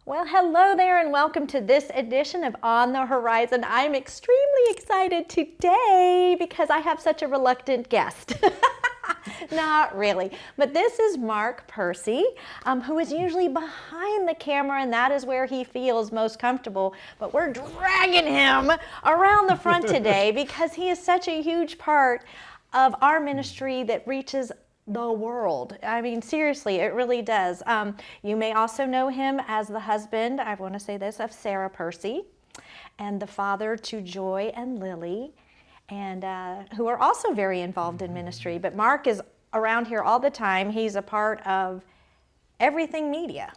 Well, hello there and welcome to this edition of On the Horizon. I'm extremely excited today because I have such a reluctant guest. Not really, but this is Marc Percy, who is usually behind the camera, and that is where he feels most comfortable, but we're dragging him around the front today because he is such a huge part of our ministry that reaches the world. I mean, seriously, it really does. You may also know him as the husband, I want to say this, of Sarah Percy, and the father to Joy and Lily, and who are also very involved in ministry. But Marc is around here all the time. He's a part of everything media,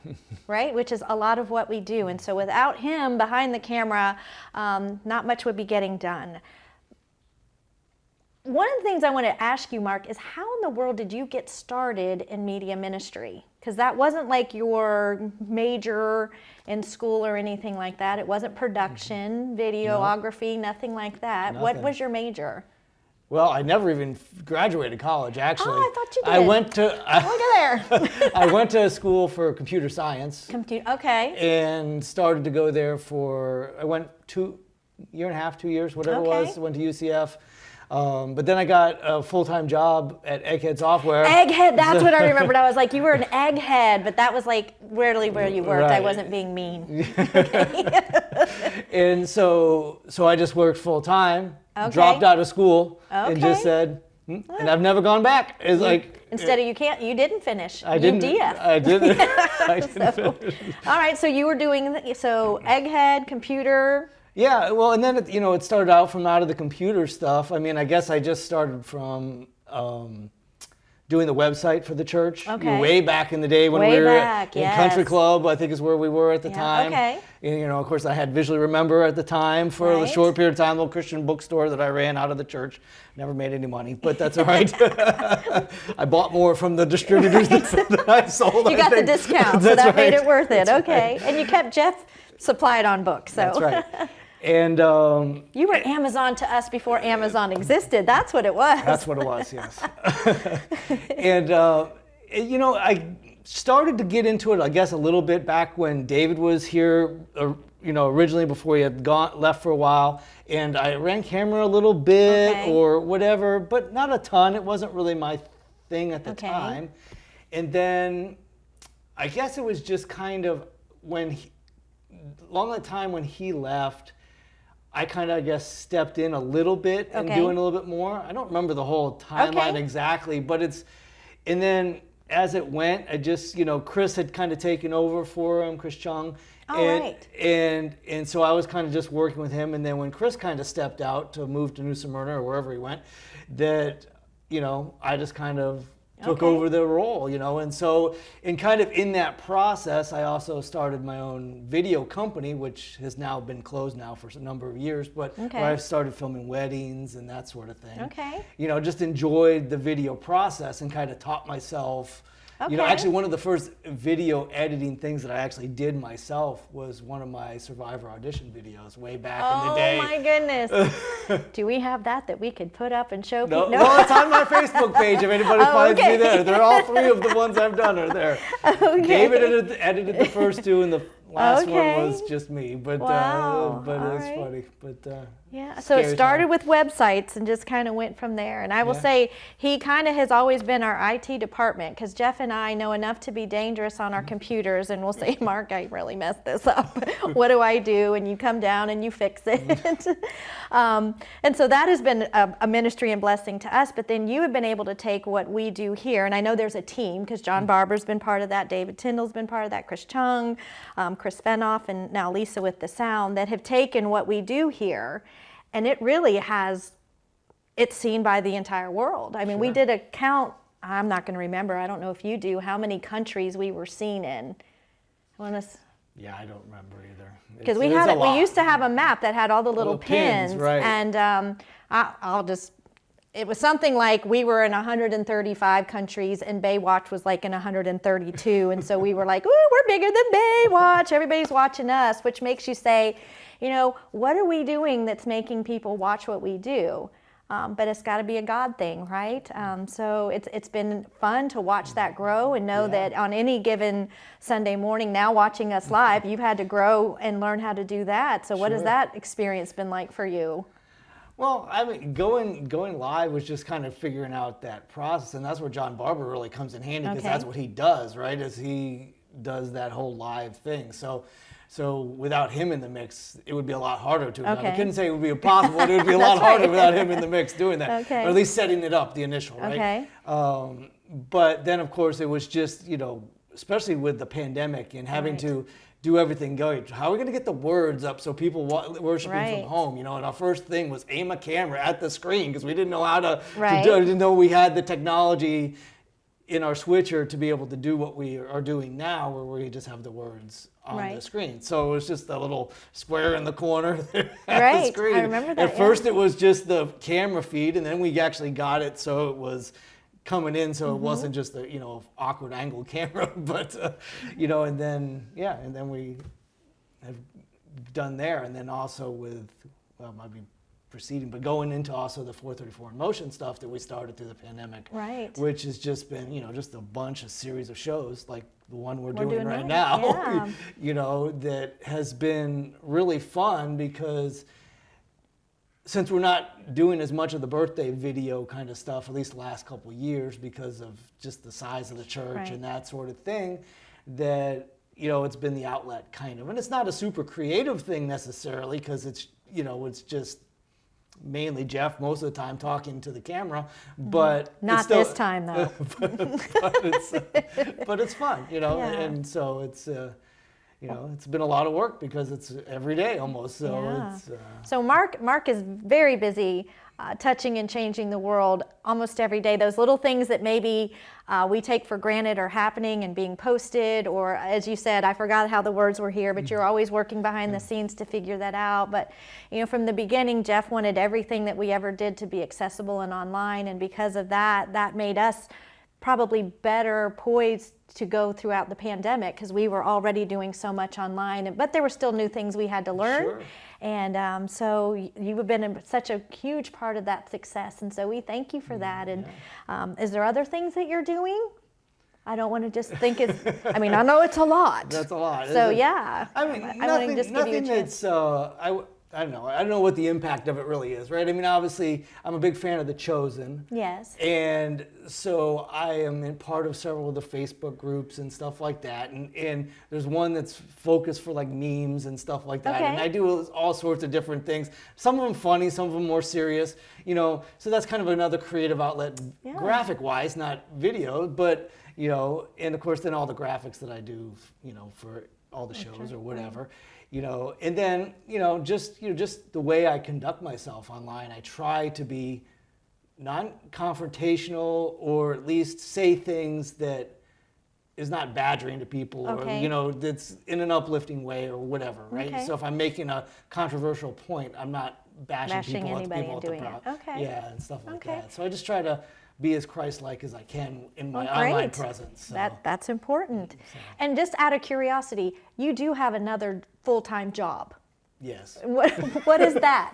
right? Which is a lot of what we do. And so without him behind the camera, not much would be getting done. One of the things I want to ask you, Marc, is how in the world did you get started in media ministry? Because that wasn't like your major in school or anything like that. It wasn't production, videography, nothing like that. Nothing. What was your major? Well, I never even graduated college, actually. Oh, I thought you did. I went to Look at there. I went to school for computer science. Okay. And started to go there I went 2 years and a half, 2 years, whatever it was. Went to UCF. But then I got a full-time job at Egghead Software. Egghead, that's what I remembered. I was like, you were an egghead, but that was like rarely where you worked. Right. I wasn't being mean. Okay. And so I just worked full-time, dropped out of school, and just said, and I've never gone back. It's like instead of you didn't finish. I didn't. UDF. I didn't. I didn't finish. All right, so you were doing Egghead, computer. Yeah, well, and then it started out from out of the computer stuff. I mean, I guess I just started from doing the website for the church. Okay. Way back in the day when we were in Country Club, I think is where we were at the time. Okay. And, of course, I had Visually Remember at the time for a short period of time, a little Christian bookstore that I ran out of the church. Never made any money, but that's all right. I bought more from the distributors than I sold. You got the discount, so that made it worth it. That's okay. Right. And you kept Jeff supplied on books. So. That's right. And you were Amazon to us before Amazon existed. That's what it was. That's what it was, yes. And I started to get into it, I guess, a little bit back when David was here, originally before he had left for a while. And I ran camera a little bit or whatever, but not a ton. It wasn't really my thing at the time. And then I guess it was just kind of along the time when he left, I kind of, I guess, stepped in a little bit and doing a little bit more. I don't remember the whole timeline exactly, but and then as it went, I just, Chris had kind of taken over for him, Chris Chung. And so I was kind of just working with him. And then when Chris kind of stepped out to move to New Smyrna or wherever he went, that, I just kind of took over the role, and so, and kind of in that process, I also started my own video company, which has now been closed now for a number of years, but where I've started filming weddings and that sort of thing. Just enjoyed the video process and kind of taught myself. Actually one of the first video editing things that I actually did myself was one of my Survivor audition videos way back in the day. Oh my goodness. Do we have that we could put up and show people? No, well, it's on my Facebook page if anybody finds me there. They're all 3 of the ones I've done are there. David edited the first 2 and the last one was just me. But it's funny. But so it started with websites and just kind of went from there. And I will say he kind of has always been our IT department because Jeff and I know enough to be dangerous on our computers, and we'll say, Marc, I really messed this up. What do I do? And you come down and you fix it. And so that has been a ministry and blessing to us. But then you have been able to take what we do here, and I know there's a team because John Barber's been part of that, David Tyndall's been part of that, Chris Chung, Chris Fenoff, and now Lisa with the sound, that have taken what we do here, and it really it's seen by the entire world. I mean, we did a count, I'm not going to remember, I don't know if you do, how many countries we were seen in. Yeah, I don't remember either. Because we used to have a map that had all the little pins, and it was something like we were in 135 countries and Baywatch was like in 132, and so we were like, ooh, we're bigger than Baywatch, everybody's watching us, which makes you say, what are we doing that's making people watch what we do? but it's got to be a God thing, right? So it's been fun to watch that grow and know that on any given Sunday morning, now watching us live, you've had to grow and learn how to do that. So what has that experience been like for you? Well, I mean, going live was just kind of figuring out that process, and that's where John Barber really comes in handy, because that's what he does, right? Is he does that whole live thing. So without him in the mix, it would be a lot harder to have done. I couldn't say it would be impossible, but it would be a lot harder without him in the mix doing that, or at least setting it up, the initial, right? But then, of course, it was just, especially with the pandemic and having to do everything going. How are we going to get the words up so people worshiping from home? And our first thing was aim a camera at the screen, because we didn't know how to do it. Didn't know we had the technology in our switcher to be able to do what we are doing now, where we just have the words on the screen. So it was just a little square in the corner at the screen. I remember that. At first it was just the camera feed, and then we actually got it so it was coming in, so it wasn't just a awkward angled camera, but and then we have done there, and then also with might be proceeding, but going into also the 434 in Motion stuff that we started through the pandemic, which has just been just a series of shows like the one we're doing right now, that has been really fun, because since we're not doing as much of the birthday video kind of stuff, at least the last couple of years, because of just the size of the church and that sort of thing, that it's been the outlet kind of, and it's not a super creative thing necessarily, because it's it's just mainly Jeff most of the time talking to the camera, but not still, this time though. but it's fun, and so it's. It's been a lot of work, because it's every day almost. So So Marc is very busy touching and changing the world almost every day. Those little things that maybe we take for granted are happening and being posted, or as you said, I forgot how the words were here, but you're always working behind the scenes to figure that out. But from the beginning, Jeff wanted everything that we ever did to be accessible and online, and because of that, that made us probably better poised to go throughout the pandemic, because we were already doing so much online, but there were still new things we had to learn. And so you've been such a huge part of that success, and so we thank you for that. And is there other things that you're doing? I don't want to just think it's, I know it's a lot. That's a lot. So I want to just give you a chance. I don't know. I don't know what the impact of it really is, right? Obviously, I'm a big fan of The Chosen. Yes. And so I am in part of several of the Facebook groups and stuff like that. And there's one that's focused for like memes and stuff like that. And I do all sorts of different things. Some of them funny, some of them more serious. So that's kind of another creative outlet, graphic-wise, not video. But, and of course, then all the graphics that I do, for all the shows or whatever. And then, just the way I conduct myself online, I try to be non-confrontational, or at least say things that is not badgering to people, or, that's in an uplifting way or whatever, right? So if I'm making a controversial point, I'm not bashing people anybody at and doing it. Yeah, and stuff like that. So I just try to be as Christ-like as I can in my online presence. So. That's important. And just out of curiosity, you do have another full-time job. Yes. What is that?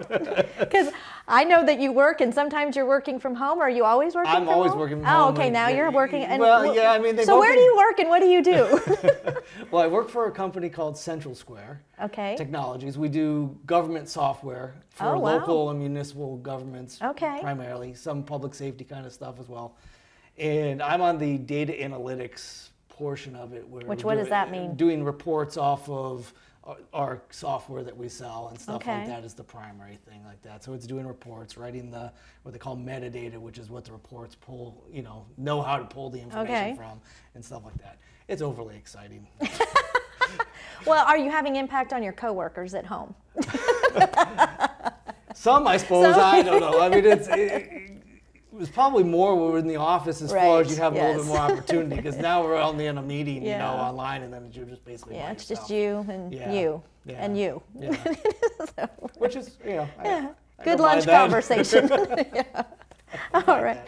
Because I know that you work, and sometimes you're working from home. Are you always working from home? I'm always working from home. Oh, okay. Now you're working. And so where do you work, and what do you do? Well, I work for a company called Central Square Technologies. We do government software for local and municipal governments, primarily. Some public safety kind of stuff as well. And I'm on the data analytics portion of it. What does that mean? Doing reports off of our software that we sell and stuff like that is the primary thing like that. So it's doing reports, writing what they call metadata, which is what the reports pull, know how to pull the information from and stuff like that. It's overly exciting. Well, are you having impact on your coworkers at home? Some, I suppose. I don't know. It was probably more when we were in the office as far as you have a little bit more opportunity, because now we're only in a meeting, online, and then you're just basically by it's yourself. just you and you and you. Yeah. So, which is, I good lunch conversation. All right.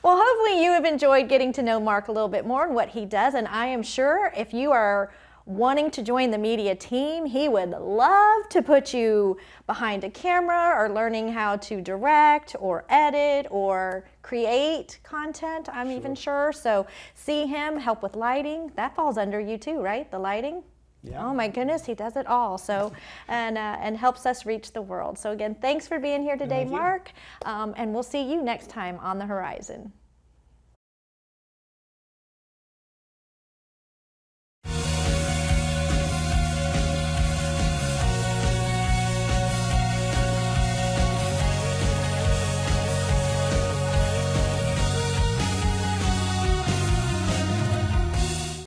Well, hopefully you have enjoyed getting to know Marc a little bit more and what he does, and I am sure if you are wanting to join the media team. He would love to put you behind a camera or learning how to direct or edit or create content, I'm even sure. So see him help with lighting. That falls under you too, right? The lighting? Yeah. Oh my goodness, he does it all. So, and helps us reach the world. So again, thanks for being here today, Thank you. Marc. And we'll see you next time on the Horizon.